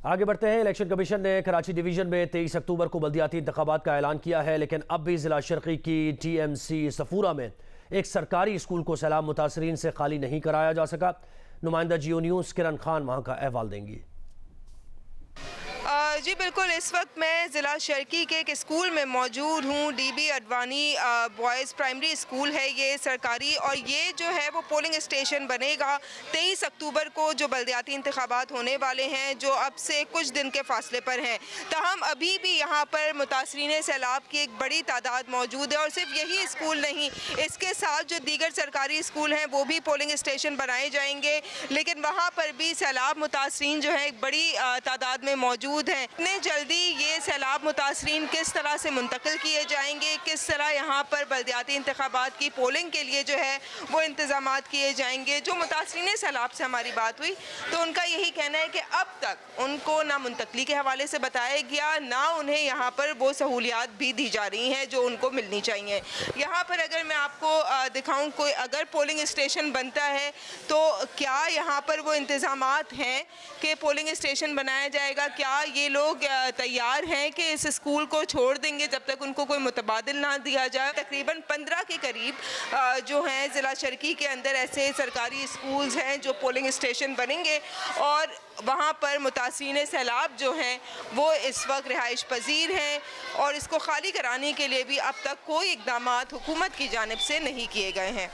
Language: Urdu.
آگے بڑھتے ہیں۔ الیکشن کمیشن نے کراچی ڈویژن میں 23 اکتوبر کو بلدیاتی انتخابات کا اعلان کیا ہے، لیکن اب بھی ضلع شرقی کی ٹی ایم سی صفورہ میں ایک سرکاری اسکول کو سیلاب متاثرین سے خالی نہیں کرایا جا سکا۔ نمائندہ جیو نیوز کرن خان وہاں کا احوال دیں گی۔ جی بالکل، اس وقت میں ضلع شرقی کے ایک اسکول میں موجود ہوں۔ D B Advani boys primary school ہے یہ سرکاری، اور یہ جو ہے وہ پولنگ اسٹیشن بنے گا 23 اکتوبر کو جو بلدیاتی انتخابات ہونے والے ہیں، جو اب سے کچھ دن کے فاصلے پر ہیں۔ تاہم ابھی بھی یہاں پر متاثرین سیلاب کی ایک بڑی تعداد موجود ہے، اور صرف یہی اسکول نہیں، اس کے ساتھ جو دیگر سرکاری اسکول ہیں وہ بھی پولنگ اسٹیشن بنائے جائیں گے، لیکن وہاں پر بھی سیلاب متاثرین جو ہے ایک بڑی تعداد میں موجود ہیں۔ اتنے جلدی یہ سیلاب متاثرین کس طرح سے منتقل کیے جائیں گے، کس طرح یہاں پر بلدیاتی انتخابات کی پولنگ کے لیے جو ہے وہ انتظامات کیے جائیں گے۔ جو متاثرین سیلاب سے ہماری بات ہوئی تو ان کا یہی کہنا ہے کہ اب تک ان کو نہ منتقلی کے حوالے سے بتایا گیا، نہ انہیں یہاں پر وہ سہولیات بھی دی جا رہی ہیں جو ان کو ملنی چاہیے۔ یہاں پر اگر میں آپ کو دکھاؤں، کوئی اگر پولنگ اسٹیشن بنتا ہے تو کیا یہاں پر وہ انتظامات ہیں کہ پولنگ اسٹیشن بنایا جائے گا؟ کیا یہ لوگ تیار ہیں کہ اس اسکول کو چھوڑ دیں گے جب تک ان کو کوئی متبادل نہ دیا جائے؟ تقریباً 15 کے قریب جو ہیں ضلع شرقی کے اندر ایسے سرکاری اسکولز ہیں جو پولنگ اسٹیشن بنیں گے، اور وہاں پر متاثرین سیلاب جو ہیں وہ اس وقت رہائش پذیر ہیں، اور اس کو خالی کرانے کے لیے بھی اب تک کوئی اقدامات حکومت کی جانب سے نہیں کیے گئے ہیں۔